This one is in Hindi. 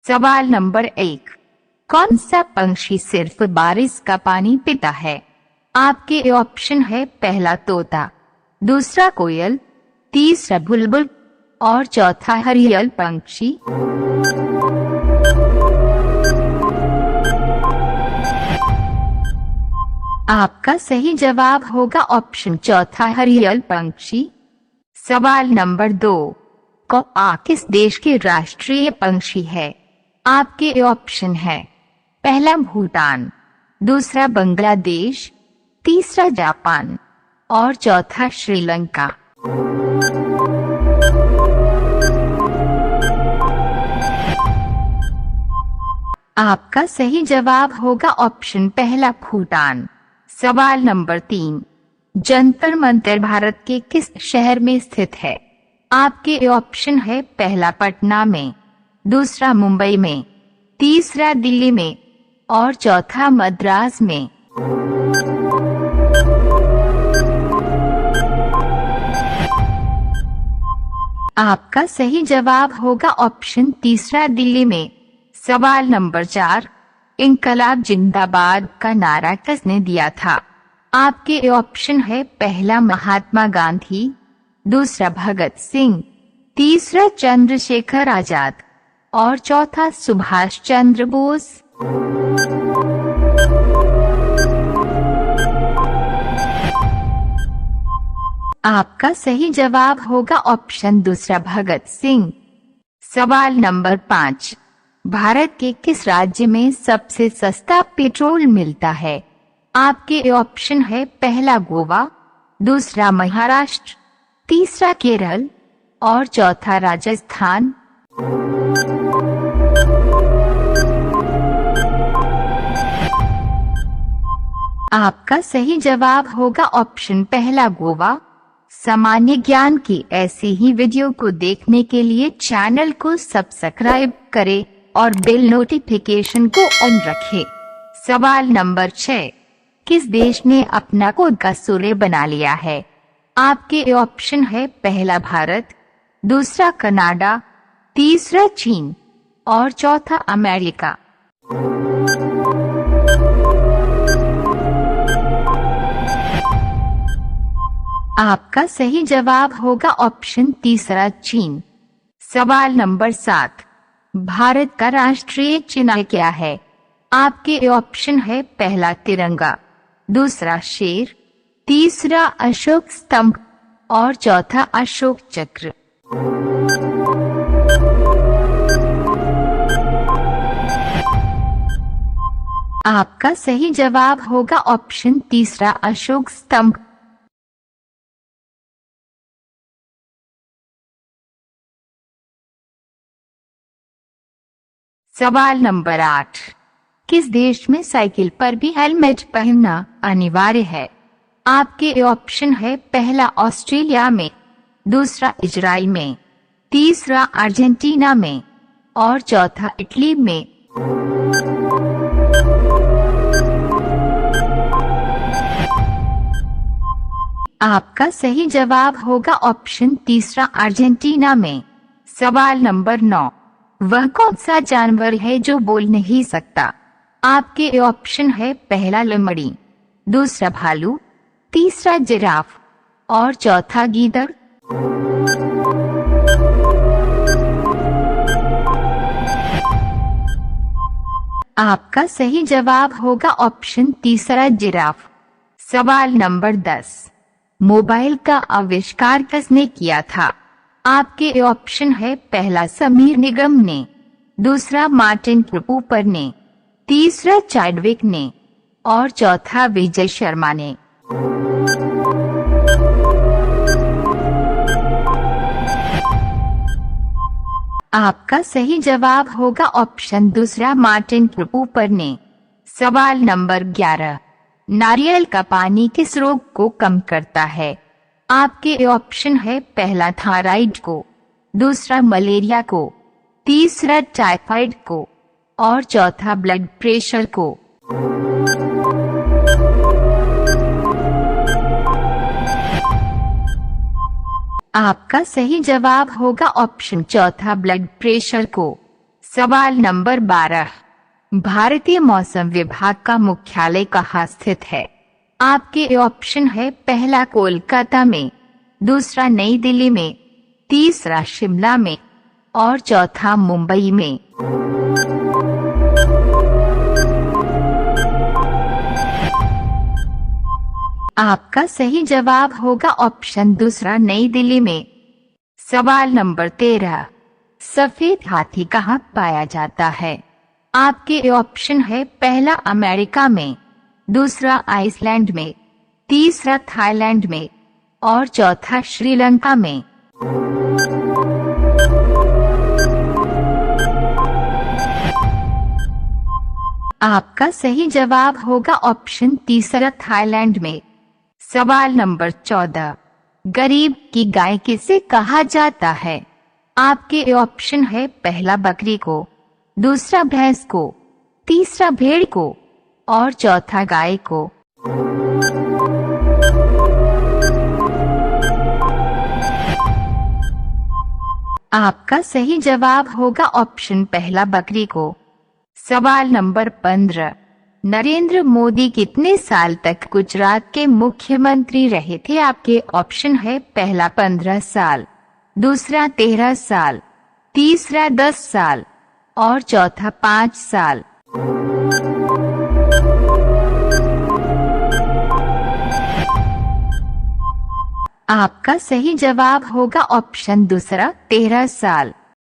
सवाल नंबर 1, कौन सा पंछी सिर्फ बारिश का पानी पीता है? आपके ऑप्शन है पहला तोता, दूसरा कोयल, तीसरा बुलबुल और चौथा हरियल पंछी। आपका सही जवाब होगा ऑप्शन चौथा हरियल पंछी। सवाल नंबर 2, कौआ किस देश के राष्ट्रीय पंछी है? आपके ऑप्शन है पहला भूटान, दूसरा बांग्लादेश, तीसरा जापान और चौथा श्रीलंका। आपका सही जवाब होगा ऑप्शन पहला भूटान। सवाल नंबर 3, जंतर मंतर भारत के किस शहर में स्थित है? आपके ऑप्शन है पहला पटना में, दूसरा मुंबई में, तीसरा दिल्ली में और चौथा मद्रास में। आपका सही जवाब होगा ऑप्शन तीसरा दिल्ली में। सवाल नंबर 4, इंकलाब जिंदाबाद का नारा किसने दिया था? आपके ऑप्शन है पहला महात्मा गांधी, दूसरा भगत सिंह, तीसरा चंद्रशेखर आजाद और चौथा सुभाष चंद्र बोस। आपका सही जवाब होगा ऑप्शन दूसरा भगत सिंह। सवाल नंबर 5, भारत के किस राज्य में सबसे सस्ता पेट्रोल मिलता है? आपके ऑप्शन है पहला गोवा, दूसरा महाराष्ट्र, तीसरा केरल और चौथा राजस्थान। आपका सही जवाब होगा ऑप्शन पहला गोवा। सामान्य ज्ञान की ऐसी ही वीडियो को देखने के लिए चैनल को सब्सक्राइब करें और बेल नोटिफिकेशन को ऑन रखें। सवाल नंबर 6, किस देश ने अपना खुद का सूर्य बना लिया है? आपके ऑप्शन है पहला भारत, दूसरा कनाडा, तीसरा चीन और चौथा अमेरिका। आपका सही जवाब होगा ऑप्शन तीसरा चीन। सवाल नंबर 7, भारत का राष्ट्रीय चिन्ह क्या है? आपके ऑप्शन है पहला तिरंगा, दूसरा शेर, तीसरा अशोक स्तंभ और चौथा अशोक चक्र। आपका सही जवाब होगा ऑप्शन तीसरा अशोक स्तंभ। सवाल नंबर 8, किस देश में साइकिल पर भी हेलमेट पहनना अनिवार्य है? आपके ऑप्शन है पहला ऑस्ट्रेलिया में, दूसरा इजराइल में, तीसरा अर्जेंटीना में और चौथा इटली में। आपका सही जवाब होगा ऑप्शन तीसरा अर्जेंटीना में। सवाल नंबर 9, वह कौन सा जानवर है जो बोल नहीं सकता? आपके ऑप्शन है पहला लोमड़ी, दूसरा भालू, तीसरा जिराफ और चौथा गीदड़। आपका सही जवाब होगा ऑप्शन तीसरा जिराफ। सवाल नंबर 10, मोबाइल का आविष्कार किसने किया था? आपके ऑप्शन है पहला समीर निगम ने, दूसरा मार्टिन कूपर ने, तीसरा चैडविक ने और चौथा विजय शर्मा ने। आपका सही जवाब होगा ऑप्शन दूसरा मार्टिन कूपर ने। सवाल नंबर 11, नारियल का पानी किस रोग को कम करता है? आपके ऑप्शन है पहला थायराइड को, दूसरा मलेरिया को, तीसरा टाइफाइड को और चौथा ब्लड प्रेशर को। आपका सही जवाब होगा ऑप्शन चौथा ब्लड प्रेशर को। सवाल नंबर 12, भारतीय मौसम विभाग का मुख्यालय कहाँ स्थित है? आपके ऑप्शन है, पहला कोलकाता में, दूसरा नई दिल्ली में, तीसरा शिमला में और चौथा मुंबई में। आपका सही जवाब होगा ऑप्शन दूसरा, नई दिल्ली में। सवाल नंबर 13, सफेद हाथी कहाँ पाया जाता है? आपके ऑप्शन है, पहला अमेरिका में, दूसरा आइसलैंड में, तीसरा थाईलैंड में और चौथा श्रीलंका में। आपका सही जवाब होगा ऑप्शन तीसरा, थाईलैंड में। सवाल नंबर 14, गरीब की गाय किसे कहा जाता है? आपके ऑप्शन है, पहला बकरी को, दूसरा भैंस को, तीसरा भेड़ को और चौथा गाय को। आपका सही जवाब होगा ऑप्शन पहला, बकरी को। सवाल नंबर 15, नरेंद्र मोदी कितने साल तक गुजरात के मुख्यमंत्री रहे थे? आपके ऑप्शन है, पहला 15 साल, दूसरा 13 साल, तीसरा 10 साल और चौथा 5 साल। आपका सही जवाब होगा ऑप्शन दूसरा, 13 साल।